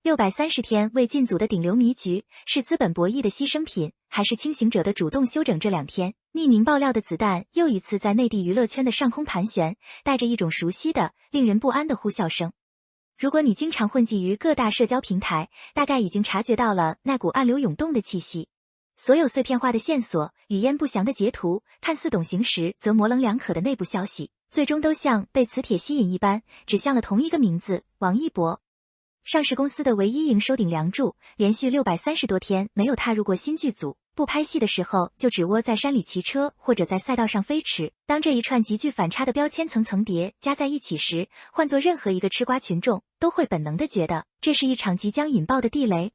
630天未进组的顶流迷局，是资本博弈的牺牲品，还是清醒者的主动休整？这2天，匿名爆料的子弹又一次在内地娱乐圈的上空盘旋，带着一种熟悉的、令人不安的呼啸声。如果你经常混迹于各大社交平台，大概已经察觉到了那股暗流涌动的气息。所有碎片化的线索、语焉不详的截图、看似懂行时则模棱两可的内部消息，最终都像被磁铁吸引一般，指向了同一个名字——王一博。上市公司的唯一营收顶梁柱，连续630多天没有踏入过新剧组，不拍戏的时候就只窝在山里骑车或者在赛道上飞驰。当这一串极具反差的标签层层叠加在一起时，换作任何一个吃瓜群众都会本能地觉得这是一场即将引爆的地雷。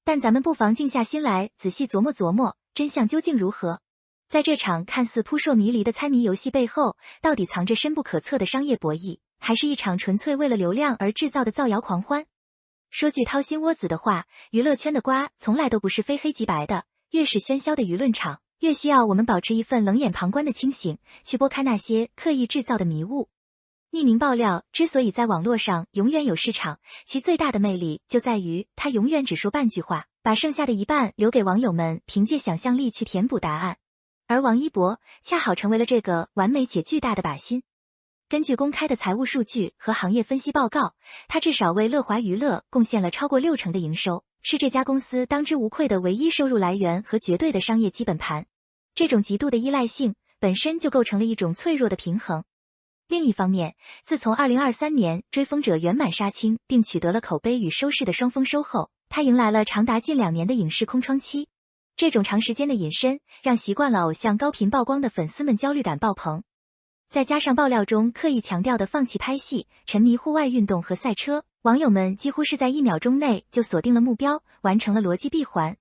但咱们不妨静下心来，仔细琢磨琢磨，真相究竟如何？在这场看似扑朔迷离的猜谜游戏背后，到底藏着深不可测的商业博弈，还是一场纯粹为了流量而制造的造谣狂欢？说句掏心窝子的话，娱乐圈的瓜从来都不是非黑即白的，越是喧嚣的舆论场，越需要我们保持一份冷眼旁观的清醒，去拨开那些刻意制造的迷雾。匿名爆料之所以在网络上永远有市场，其最大的魅力就在于它永远只说半句话，把剩下的一半留给网友们凭借想象力去填补答案。而王一博恰好成为了这个完美且巨大的靶心。根据公开的财务数据和行业分析报告，他至少为乐华娱乐贡献了超过60%的营收，是这家公司当之无愧的唯一收入来源和绝对的商业基本盘。这种极度的依赖性本身就构成了一种脆弱的平衡。另一方面，自从2023年《追风者》圆满杀青并取得了口碑与收视的双丰收后，他迎来了长达近2年的影视空窗期。这种长时间的隐身，让习惯了偶像高频曝光的粉丝们焦虑感爆棚。再加上爆料中刻意强调的放弃拍戏、沉迷户外运动和赛车，网友们几乎是在1秒钟内就锁定了目标，完成了逻辑闭环。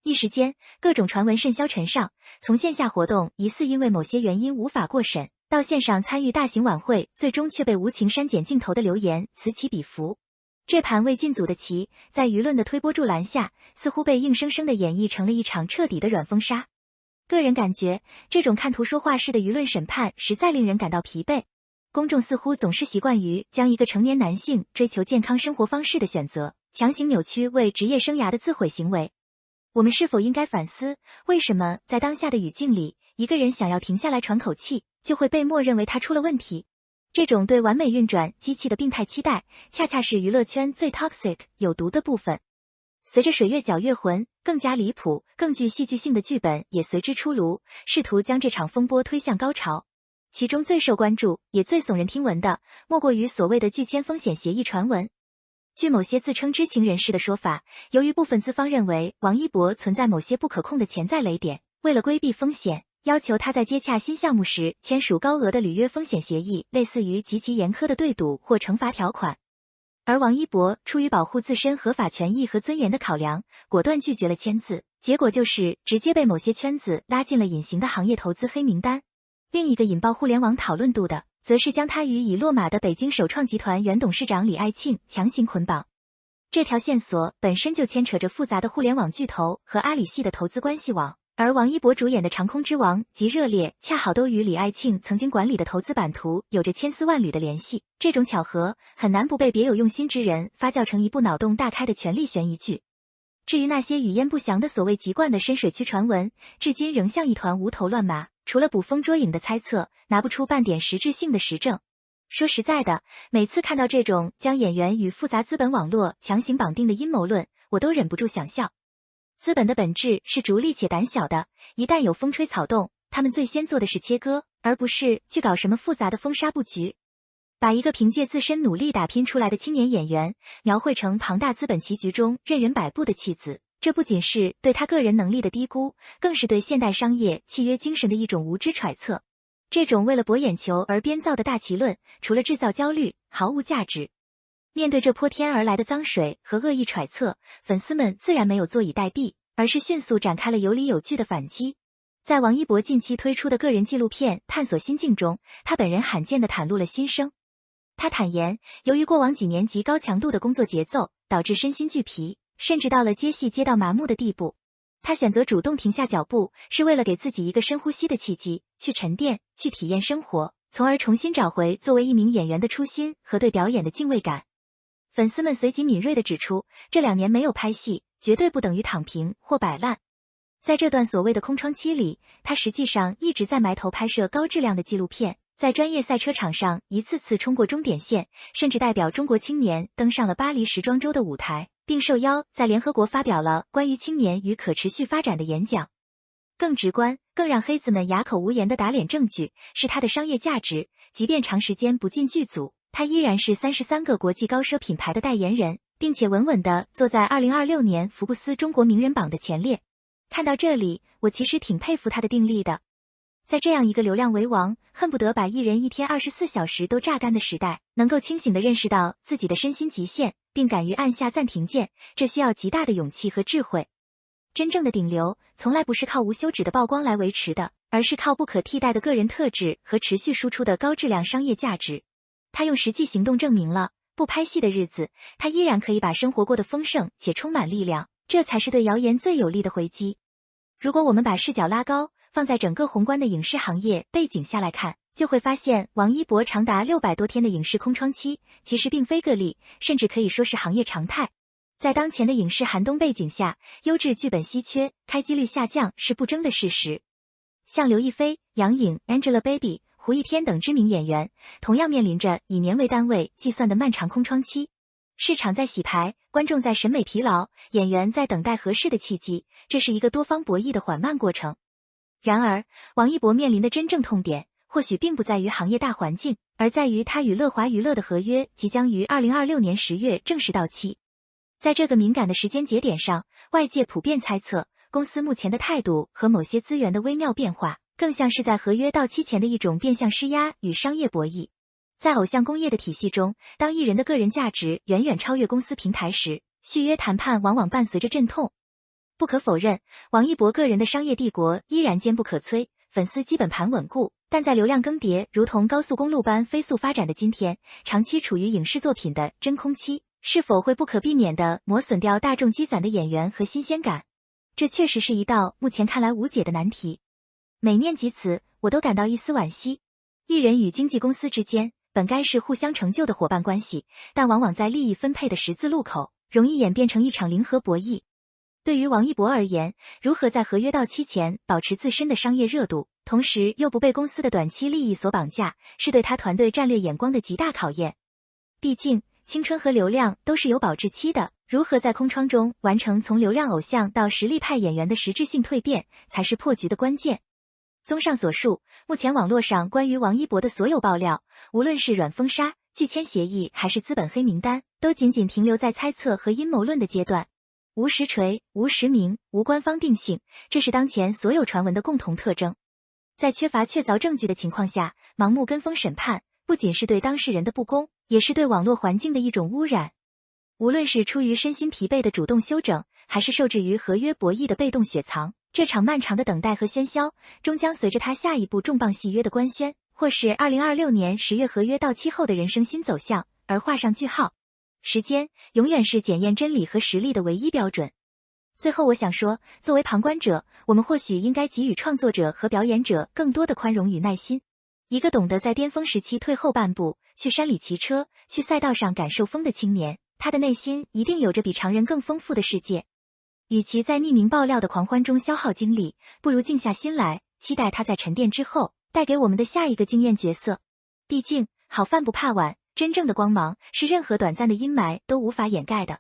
一时间，各种传闻甚嚣尘上，从线下活动疑似因为某些原因无法过审，到线上参与大型晚会最终却被无情删减镜头的流言此起彼伏。这盘未进组的棋，在舆论的推波助澜下，似乎被硬生生地演绎成了一场彻底的软封杀。个人感觉，这种看图说话式的舆论审判实在令人感到疲惫。公众似乎总是习惯于将一个成年男性追求健康生活方式的选择，强行扭曲为职业生涯的自毁行为。我们是否应该反思，为什么在当下的语境里，一个人想要停下来喘口气，就会被默认为他出了问题？这种对完美运转机器的病态期待，恰恰是娱乐圈最 toxic 有毒的部分。随着水越搅越浑，更加离谱、更具戏剧性的剧本也随之出炉，试图将这场风波推向高潮。其中最受关注也最耸人听闻的，莫过于所谓的拒签风险协议传闻。据某些自称知情人士的说法，由于部分资方认为王一博存在某些不可控的潜在雷点，为了规避风险，要求他在接洽新项目时签署高额的履约风险协议，类似于极其严苛的对赌或惩罚条款。而王一博出于保护自身合法权益和尊严的考量，果断拒绝了签字，结果就是直接被某些圈子拉进了隐形的行业投资黑名单。另一个引爆互联网讨论度的，则是将他与已落马的北京首创集团原董事长李爱庆强行捆绑。这条线索本身就牵扯着复杂的互联网巨头和阿里系的投资关系网，而王一博主演的长空之王及热烈恰好都与李爱庆曾经管理的投资版图有着千丝万缕的联系，这种巧合很难不被别有用心之人发酵成一部脑洞大开的权力悬疑剧。至于那些语焉不详的所谓籍贯的深水区传闻，至今仍像一团无头乱麻，除了捕风捉影的猜测，拿不出半点实质性的实证。说实在的，每次看到这种将演员与复杂资本网络强行绑定的阴谋论，我都忍不住想笑。资本的本质是逐利且胆小的，一旦有风吹草动，他们最先做的是切割，而不是去搞什么复杂的封杀布局。把一个凭借自身努力打拼出来的青年演员描绘成庞大资本棋局中任人摆布的弃子，这不仅是对他个人能力的低估，更是对现代商业契约精神的一种无知揣测。这种为了博眼球而编造的大旗论，除了制造焦虑，毫无价值。面对这泼天而来的脏水和恶意揣测，粉丝们自然没有坐以待毙，而是迅速展开了有理有据的反击。在王一博近期推出的个人纪录片《探索心境》中，他本人罕见地袒露了心声。他坦言，由于过往几年极高强度的工作节奏，导致身心俱疲，甚至到了接戏接到麻木的地步。他选择主动停下脚步，是为了给自己一个深呼吸的契机，去沉淀，去体验生活，从而重新找回作为一名演员的初心和对表演的敬畏感。粉丝们随即敏锐地指出，这2年没有拍戏，绝对不等于躺平或摆烂。在这段所谓的空窗期里，他实际上一直在埋头拍摄高质量的纪录片，在专业赛车场上一次次冲过终点线，甚至代表中国青年登上了巴黎时装周的舞台，并受邀在联合国发表了关于青年与可持续发展的演讲。更直观、更让黑子们哑口无言的打脸证据是他的商业价值，即便长时间不进剧组，他依然是33个国际高奢品牌的代言人，并且稳稳地坐在2026年福布斯中国名人榜的前列。看到这里，我其实挺佩服他的定力的。在这样一个流量为王，恨不得把艺人一天24小时都榨干的时代，能够清醒地认识到自己的身心极限，并敢于按下暂停键，这需要极大的勇气和智慧。真正的顶流，从来不是靠无休止的曝光来维持的，而是靠不可替代的个人特质和持续输出的高质量商业价值。他用实际行动证明了，不拍戏的日子，他依然可以把生活过得丰盛且充满力量，这才是对谣言最有力的回击。如果我们把视角拉高，放在整个宏观的影视行业背景下来看，就会发现王一博长达600多天的影视空窗期，其实并非个例，甚至可以说是行业常态。在当前的影视寒冬背景下，优质剧本稀缺，开机率下降是不争的事实。像刘亦菲、杨颖、Angelababy、胡一天等知名演员，同样面临着以年为单位计算的漫长空窗期。市场在洗牌，观众在审美疲劳，演员在等待合适的契机，这是一个多方博弈的缓慢过程。然而，王一博面临的真正痛点，或许并不在于行业大环境，而在于他与乐华娱乐的合约即将于2026年10月正式到期。在这个敏感的时间节点上，外界普遍猜测，公司目前的态度和某些资源的微妙变化，更像是在合约到期前的一种变相施压与商业博弈。在偶像工业的体系中，当艺人的个人价值远远超越公司平台时，续约谈判往往伴随着阵痛。不可否认，王一博个人的商业帝国依然坚不可摧，粉丝基本盘稳固，但在流量更迭如同高速公路般飞速发展的今天，长期处于影视作品的真空期，是否会不可避免地磨损掉大众积攒的演员和新鲜感？这确实是一道目前看来无解的难题。每念及此，我都感到一丝惋惜。艺人与经纪公司之间本该是互相成就的伙伴关系，但往往在利益分配的十字路口，容易演变成一场零和博弈。对于王一博而言，如何在合约到期前保持自身的商业热度，同时又不被公司的短期利益所绑架，是对他团队战略眼光的极大考验。毕竟，青春和流量都是有保质期的，如何在空窗中完成从流量偶像到实力派演员的实质性蜕变，才是破局的关键。综上所述，目前网络上关于王一博的所有爆料，无论是软封杀、拒签协议还是资本黑名单，都仅仅停留在猜测和阴谋论的阶段，无实锤、无实名、无官方定性，这是当前所有传闻的共同特征。在缺乏确凿证据的情况下，盲目跟风审判，不仅是对当事人的不公，也是对网络环境的一种污染。无论是出于身心疲惫的主动休整，还是受制于合约博弈的被动雪藏，这场漫长的等待和喧嚣，终将随着他下一步重磅戏约的官宣，或是2026年10月合约到期后的人生新走向，而画上句号。时间永远是检验真理和实力的唯一标准。最后我想说，作为旁观者，我们或许应该给予创作者和表演者更多的宽容与耐心。一个懂得在巅峰时期退后半步，去山里骑车，去赛道上感受风的青年，他的内心一定有着比常人更丰富的世界。与其在匿名爆料的狂欢中消耗精力，不如静下心来，期待他在沉淀之后带给我们的下一个惊艳角色。毕竟，好饭不怕晚，真正的光芒是任何短暂的阴霾都无法掩盖的。